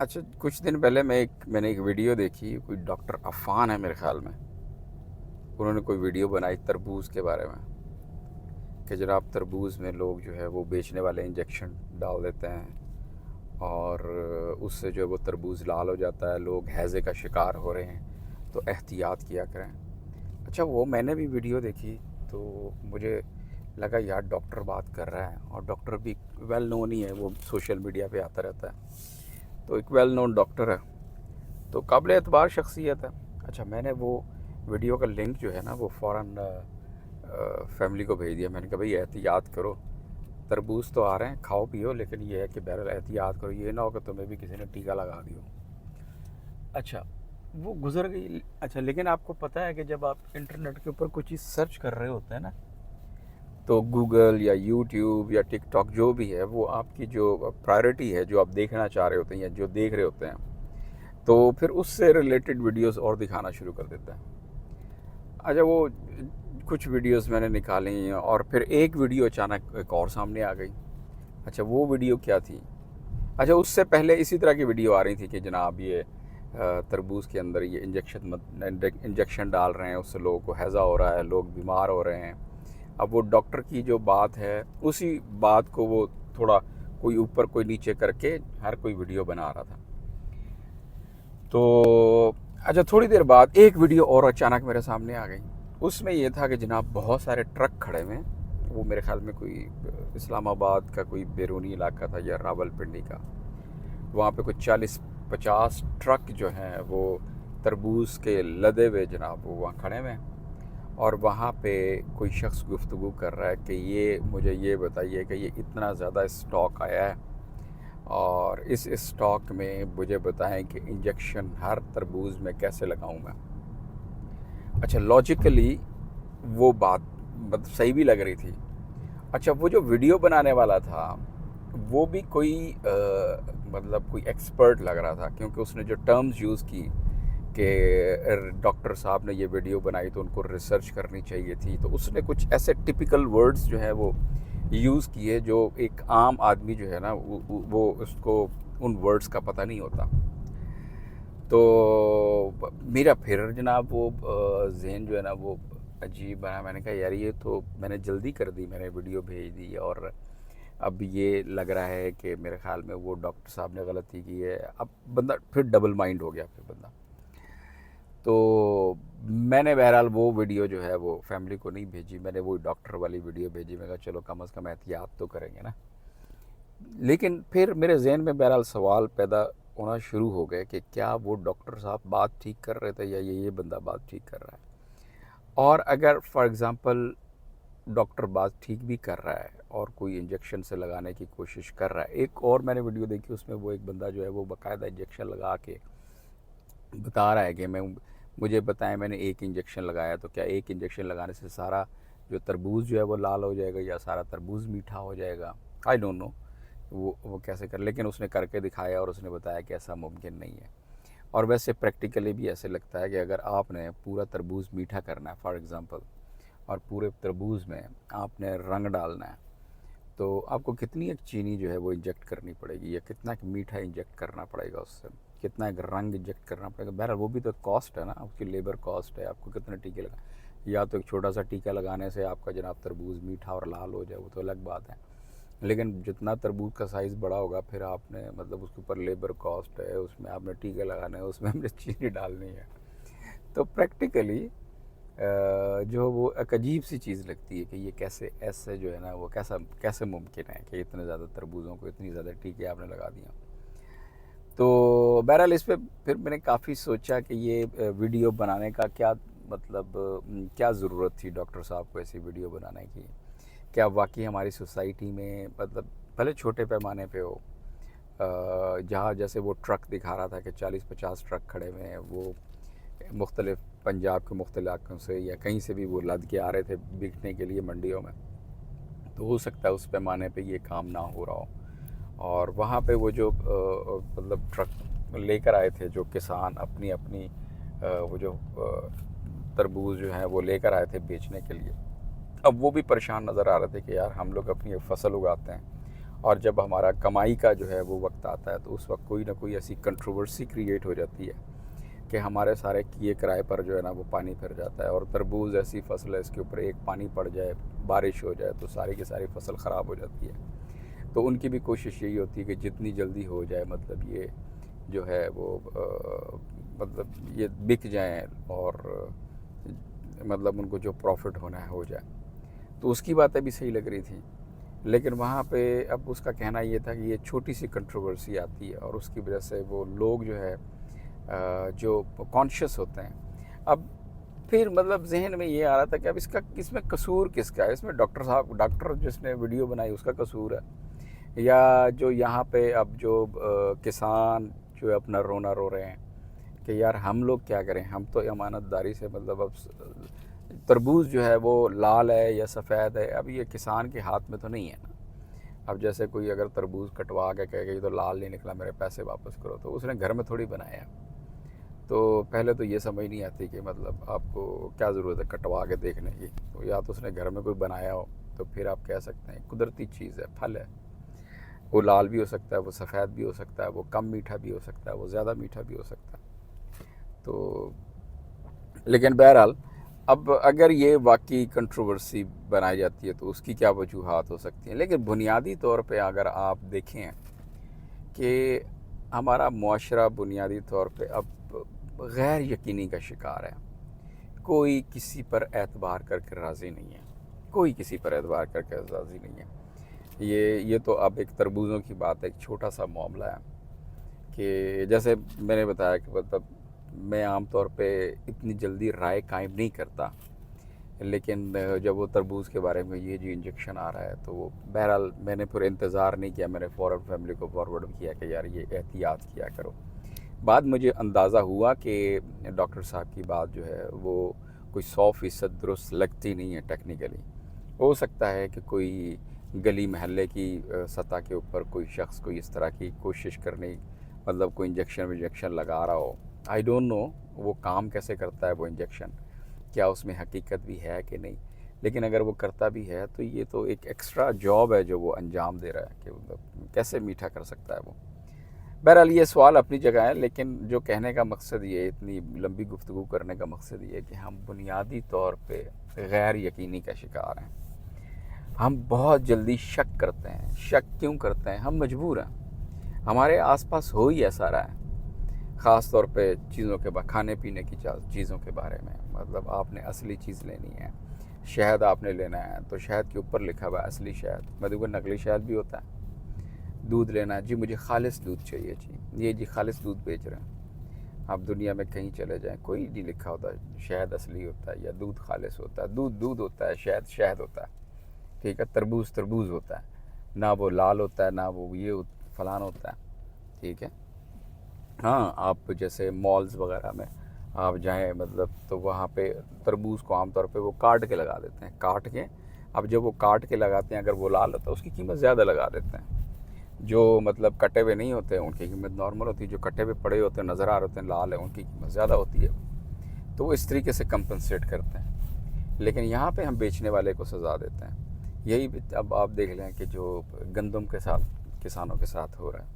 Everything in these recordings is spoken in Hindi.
अच्छा, कुछ दिन पहले मैंने एक वीडियो देखी, कोई डॉक्टर अफ़ान है मेरे ख़्याल में। उन्होंने कोई वीडियो बनाई तरबूज़ के बारे में कि जनाब तरबूज़ में लोग जो है वो बेचने वाले इंजेक्शन डाल देते हैं और उससे जो है वो तरबूज़ लाल हो जाता है, लोग हैज़े का शिकार हो रहे हैं, तो एहतियात किया करें। अच्छा, वो मैंने भी वीडियो देखी तो मुझे लगा यार डॉक्टर बात कर रहा है और डॉक्टर भी वेल नोन ही है, वो सोशल मीडिया पे आता रहता है, तो एक वेल नोन डॉक्टर है, तो काबिल एतबार शख्सियत है। अच्छा, मैंने वो वीडियो का लिंक जो है ना वो फ़ौरन फैमिली को भेज दिया। मैंने कहा भाई एहतियात करो, तरबूज तो आ रहे हैं, खाओ पियो, लेकिन ये है कि बहरहाल एहतियात करो, ये ना हो कि तुम्हें भी किसी ने टीका लगा दियो। अच्छा, वो गुजर गई। अच्छा, लेकिन आपको पता है कि जब आप इंटरनेट के ऊपर कोई चीज़ सर्च कर रहे होते हैं ना, तो गूगल या यूट्यूब या टिकटॉक जो भी है वो आपकी जो प्रायोरिटी है, जो आप देखना चाह रहे होते हैं या जो देख रहे होते हैं, तो फिर उससे रिलेटेड वीडियोस और दिखाना शुरू कर देता है। अच्छा, वो कुछ वीडियोस मैंने निकाली और फिर एक वीडियो अचानक एक और सामने आ गई। अच्छा, वो वीडियो क्या थी? अच्छा, उससे पहले इसी तरह की वीडियो आ रही थी कि जनाब ये तरबूज के अंदर ये इंजेक्शन डाल रहे हैं, उससे लोगों को हैज़ा हो रहा है, लोग बीमार हो रहे हैं। अब वो डॉक्टर की जो बात है उसी बात को वो थोड़ा कोई ऊपर कोई नीचे करके हर कोई वीडियो बना रहा था। तो अच्छा, थोड़ी देर बाद एक वीडियो और अचानक मेरे सामने आ गई। उसमें ये था कि जनाब बहुत सारे ट्रक खड़े हुए हैं, वो मेरे ख्याल में कोई इस्लामाबाद का कोई बैरूनी इलाका था या रावलपिंडी का। वहाँ पे कुछ 40-50 ट्रक जो हैं वो तरबूज के लदे हुए जनाब वो वहाँ खड़े हुए हैं। और वहाँ पे कोई शख्स गुफ्तगू कर रहा है कि ये मुझे ये बताइए कि ये इतना ज़्यादा स्टॉक आया है और इस स्टॉक में मुझे बताएं कि इंजेक्शन हर तरबूज में कैसे लगाऊं मैं। अच्छा, लॉजिकली वो बात मतलब सही भी लग रही थी। अच्छा, वो जो वीडियो बनाने वाला था वो भी कोई मतलब कोई एक्सपर्ट लग रहा था, क्योंकि उसने जो टर्म्स यूज़ की कि डॉक्टर साहब ने ये वीडियो बनाई तो उनको रिसर्च करनी चाहिए थी, तो उसने कुछ ऐसे टिपिकल वर्ड्स जो है वो यूज़ किए जो एक आम आदमी जो है ना वो उसको उन वर्ड्स का पता नहीं होता। तो मेरा फिर जनाब वो ज़हन जो है ना वो अजीब बना। मैंने कहा यार ये तो मैंने जल्दी कर दी, मैंने वीडियो भेज दी और अब ये लग रहा है कि मेरे ख़्याल में वो डॉक्टर साहब ने गलती की है। अब बंदा फिर डबल माइंड हो गया फिर बंदा। तो मैंने बहरहाल वो वीडियो जो है वो फैमिली को नहीं भेजी, मैंने वो डॉक्टर वाली वीडियो भेजी। मैं कहा चलो कम से कम एहतियात तो करेंगे ना। लेकिन फिर मेरे जहन में बहरहाल सवाल पैदा होना शुरू हो गए कि क्या वो डॉक्टर साहब बात ठीक कर रहे थे या ये बंदा बात ठीक कर रहा है। और अगर फॉर एग्ज़ाम्पल डॉक्टर बात ठीक भी कर रहा है और कोई इंजेक्शन से लगाने की कोशिश कर रहा है, एक और मैंने वीडियो देखी उसमें वो एक बंदा जो है वो बाकायदा इंजेक्शन लगा के बता रहा है कि मुझे बताएं मैंने एक इंजेक्शन लगाया, तो क्या एक इंजेक्शन लगाने से सारा जो तरबूज जो है वो लाल हो जाएगा या सारा तरबूज मीठा हो जाएगा। आई डोंट नो वो कैसे कर, लेकिन उसने करके दिखाया और उसने बताया कि ऐसा मुमकिन नहीं है। और वैसे प्रैक्टिकली भी ऐसे लगता है कि अगर आपने पूरा तरबूज मीठा करना है फॉर एग्ज़ाम्पल, और पूरे तरबूज में आपने रंग डालना है, तो आपको कितनी एक चीनी जो है वो इंजेक्ट करनी पड़ेगी या कितना एक मीठा इंजेक्ट करना पड़ेगा, उससे कितना एक रंग इंजेक्ट करना पड़ेगा। बहरहाल वो भी तो कॉस्ट है ना, उसकी लेबर कॉस्ट है, आपको कितने टीके लगा। या तो एक छोटा सा टीका लगाने से आपका जनाब तरबूज मीठा और लाल हो जाए वो तो अलग बात है, लेकिन जितना तरबूज का साइज़ बड़ा होगा फिर आपने मतलब उसके ऊपर लेबर कॉस्ट है, उसमें आपने टीके लगाने हैं, उसमें हमने चीनी डालनी है। तो प्रैक्टिकली जो वो एक अजीब सी चीज़ लगती है कि ये कैसे ऐसे जो है ना वो कैसा कैसे मुमकिन है कि इतने ज़्यादा तरबूजों को इतनी ज़्यादा टीके आपने लगा दिया। तो बहरहाल इस पे फिर मैंने काफ़ी सोचा कि ये वीडियो बनाने का क्या मतलब क्या ज़रूरत थी डॉक्टर साहब को ऐसी वीडियो बनाने की। क्या वाकई हमारी सोसाइटी में मतलब भले छोटे पैमाने पे हो, जहाँ जैसे वो ट्रक दिखा रहा था कि 40-50 ट्रक खड़े हुए हैं, वो मुख्तलिफ़ पंजाब के मुख्तलिफ़ इलाकों से या कहीं से भी वो लद के आ रहे थे बिकने के लिए मंडियों में। तो हो सकता है उस पैमाने पे ये काम ना हो रहा हो। और वहाँ पे वो जो मतलब ट्रक लेकर आए थे जो किसान अपनी अपनी वो जो तरबूज जो है वो लेकर आए थे बेचने के लिए, अब वो भी परेशान नज़र आ रहे थे कि यार हम लोग अपनी फसल उगाते हैं और जब हमारा कमाई का जो है वो वक्त आता है तो उस वक्त कोई ना कोई ऐसी कंट्रोवर्सी क्रिएट हो जाती है कि हमारे सारे किए किराए पर जो है ना वो पानी फिर जाता है। और तरबूज ऐसी फसल है, इसके ऊपर एक पानी पड़ जाए, बारिश हो जाए तो सारी की सारी फसल ख़राब हो जाती है। तो उनकी भी कोशिश यही होती है कि जितनी जल्दी हो जाए, मतलब ये जो है वो मतलब ये बिक जाएं और मतलब उनको जो प्रॉफिट होना है हो जाए। तो उसकी बातें भी सही लग रही थी, लेकिन वहाँ पे अब उसका कहना ये था कि ये छोटी सी कंट्रोवर्सी आती है और उसकी वजह से वो लोग जो है जो कॉन्शियस होते हैं, अब फिर मतलब जहन में ये आ रहा था कि अब इसमें कसूर किसका है? इसमें डॉक्टर जिसने वीडियो बनाई उसका कसूर है, या जो यहाँ पे अब जो किसान जो है अपना रोना रो रहे हैं कि यार हम लोग क्या करें, हम तो अमानतदारी से मतलब अब तरबूज जो है वो लाल है या सफ़ेद है, अब ये किसान के हाथ में तो नहीं है ना। अब जैसे कोई अगर तरबूज कटवा के कहेगा ये तो लाल नहीं निकला, मेरे पैसे वापस करो, तो उसने घर में थोड़ी बनाया। तो पहले तो ये समझ नहीं आती कि मतलब आपको क्या ज़रूरत है कटवा के देखने की। तो या तो उसने घर में कोई बनाया हो तो फिर आप कह सकते हैं कुदरती चीज़ है, फल है, वो लाल भी हो सकता है, वो सफ़ेद भी हो सकता है, वो कम मीठा भी हो सकता है, वो ज़्यादा मीठा भी हो सकता है। तो लेकिन बहरहाल अब अगर ये वाकई कंट्रोवर्सी बनाई जाती है तो उसकी क्या वजूहात हो सकती हैं। लेकिन बुनियादी तौर पे अगर आप देखें कि हमारा मुआशरा बुनियादी तौर पे अब गैर यकीनी का शिकार है। कोई किसी पर एतबार करके राज़ी नहीं है, कोई किसी पर एतबार करके राज़ी नहीं है। ये तो अब एक तरबूज़ों की बात है, एक छोटा सा मामला है कि जैसे मैंने बताया कि मतलब मैं आम तौर पे इतनी जल्दी राय कायम नहीं करता, लेकिन जब वो तरबूज़ के बारे में ये जो इंजेक्शन आ रहा है तो वो बहरहाल मैंने फिर इंतज़ार नहीं किया, मैंने फ़ौरन फैमिली को फॉरवर्ड किया कि यार ये एहतियात किया करो। बाद मुझे अंदाज़ा हुआ कि डॉक्टर साहब की बात जो है वो कोई 100% दुरुस्त लगती नहीं है टेक्निकली। हो सकता है कि कोई गली महल्ले की सतह के ऊपर कोई शख्स कोई इस तरह की कोशिश करने, मतलब कोई इंजेक्शन विजेक्शन लगा रहा हो। आई डोंट नो वो काम कैसे करता है वो इंजेक्शन, क्या उसमें हकीकत भी है कि नहीं। लेकिन अगर वो करता भी है तो ये तो एक एक्स्ट्रा जॉब है जो वो अंजाम दे रहा है कि मतलब कैसे मीठा कर सकता है वो। बहरहाल ये सवाल अपनी जगह है, लेकिन जो कहने का मकसद ये है, इतनी लंबी गुफ्तगू करने का मकसद ये है कि हम बुनियादी तौर पे गैर यकीनी का शिकार हैं। हम बहुत जल्दी शक करते हैं। शक क्यों करते हैं? हम मजबूर हैं, हमारे आसपास हो ही ऐसा रहा है। ख़ास तौर पे चीज़ों के खाने पीने की चीज़ों के बारे में, मतलब आपने असली चीज़ लेनी है, शहद आपने लेना है तो शहद के ऊपर लिखा हुआ है असली शहद, मतलब नकली शहद भी होता है। दूध लेना है जी, मुझे खालिस दूध चाहिए जी, ये जी खालिस दूध बेच रहे हैं। आप दुनिया में कहीं चले जाएं कोई नहीं लिखा होता शहद असली होता है या दूध खालिस होता है। दूध दूध होता है, शहद शहद होता है, ठीक है। तरबूज तरबूज होता है, ना वो लाल होता है ना वो ये फलान होता है, ठीक है। हाँ, आप जैसे मॉल्स वगैरह में आप जाएं मतलब तो वहाँ पे तरबूज को आमतौर पे वो काट के लगा देते हैं, काट के। अब जब वो काट के लगाते हैं अगर वो लाल होता है उसकी कीमत ज़्यादा लगा देते हैं। जो मतलब कटे हुए नहीं होते हैं उनकी कीमत नॉर्मल होती है, जो कटे हुए पड़े होते हैं नज़र आ रहे होते हैं लाल है उनकी कीमत ज़्यादा होती है। तो वो इस तरीके से कंपनसेट करते हैं। लेकिन यहाँ पे हम बेचने वाले को सज़ा देते हैं। यही अब आप देख लें कि जो गंदम के साथ किसानों के साथ हो रहा है,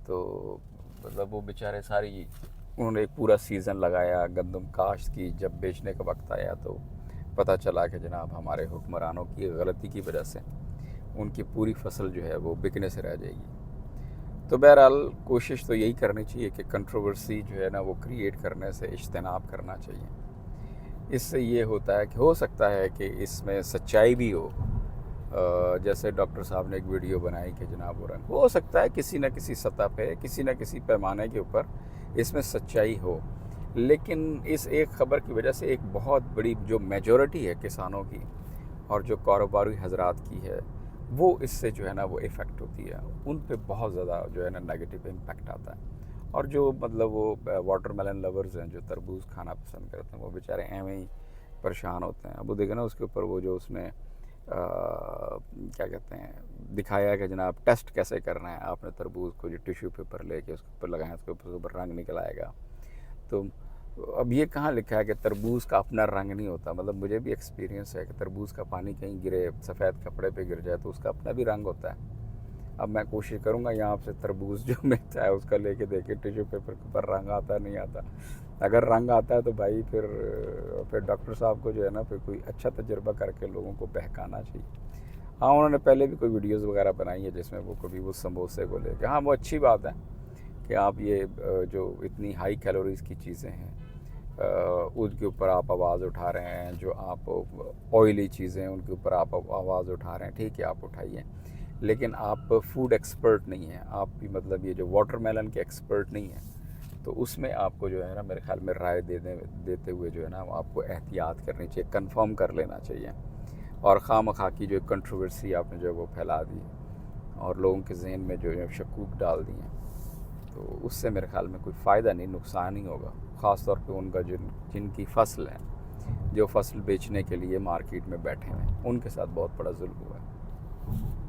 तो मतलब वो बेचारे सारी उन्होंने एक पूरा सीज़न लगाया गंदम काश्त की, जब बेचने का वक्त आया तो पता चला कि जनाब हमारे हुक्मरानों की गलती की वजह से उनकी पूरी फसल जो है वो बिकने से रह जाएगी। तो बहरहाल कोशिश तो यही करनी चाहिए कि कंट्रोवर्सी जो है ना वो क्रिएट करने से इज्तनाब करना चाहिए। इससे ये होता है कि हो सकता है कि इसमें सच्चाई भी हो। जैसे डॉक्टर साहब ने एक वीडियो बनाई कि जनाब वो रंग, हो सकता है किसी न किसी सतह पे किसी न किसी पैमाने के ऊपर इसमें सच्चाई हो। लेकिन इस एक ख़बर की वजह से एक बहुत बड़ी जो मेजॉरिटी है किसानों की और जो कारोबारी हजरात की है वो इससे जो है ना वो इफ़ेक्ट होती है, उन पे बहुत ज़्यादा जो है ना नेगेटिव इम्पैक्ट आता है। और जो मतलब वो वाटरमेलन लवर्स हैं जो तरबूज खाना पसंद करते हैं वो बेचारे एवं ही परेशान होते हैं। अब वो देखे ना उसके ऊपर वो जो उसमें क्या कहते हैं दिखाया है कि जनाब टेस्ट कैसे करना है, आपने तरबूज को जो टिश्यू पेपर लेके उसके ऊपर लगाएं, उसके ऊपर रंग निकल आएगा। तो अब ये कहाँ लिखा है कि तरबूज का अपना रंग नहीं होता। मतलब मुझे भी एक्सपीरियंस है कि तरबूज का पानी कहीं गिरे, सफ़ेद कपड़े पे गिर जाए तो उसका अपना भी रंग होता है। अब मैं कोशिश करूँगा यहाँ से तरबूज जो मिलता है उसका लेके देखे टिश्यू पेपर के ऊपर रंग आता नहीं आता। अगर रंग आता है तो भाई फिर डॉक्टर साहब को जो है ना फिर कोई अच्छा तजुर्बा करके लोगों को बहकाना चाहिए। हाँ, उन्होंने पहले भी कोई वीडियोस वगैरह बनाई है जिसमें वो कभी वो समोसे को लेके, हाँ वो अच्छी बात है कि आप ये जो इतनी हाई कैलोरीज़ की चीज़ें हैं उसके ऊपर आप आवाज़ उठा रहे हैं, जो आप ऑयली चीज़ें हैं उनके ऊपर आप आवाज़ उठा रहे हैं, ठीक है आप उठाइए, लेकिन आप फूड एक्सपर्ट नहीं हैं, आप भी मतलब ये जो वाटरमेलन के एक्सपर्ट नहीं हैं, तो उसमें आपको जो है ना मेरे ख्याल में राय देते हुए जो है ना आपको एहतियात करनी चाहिए, कंफर्म कर लेना चाहिए। और खामखा की जो कंट्रोवर्सी आपने जो है वो फैला दी और लोगों के जहन में जो है शकूक डाल दिए, तो उससे मेरे ख्याल में कोई फ़ायदा नहीं, नुकसान ही होगा। ख़ास तौर पे उनका जिनकी फसल है, जो फसल बेचने के लिए मार्केट में बैठे हैं, उनके साथ बहुत बड़ा जुल्म हुआ है।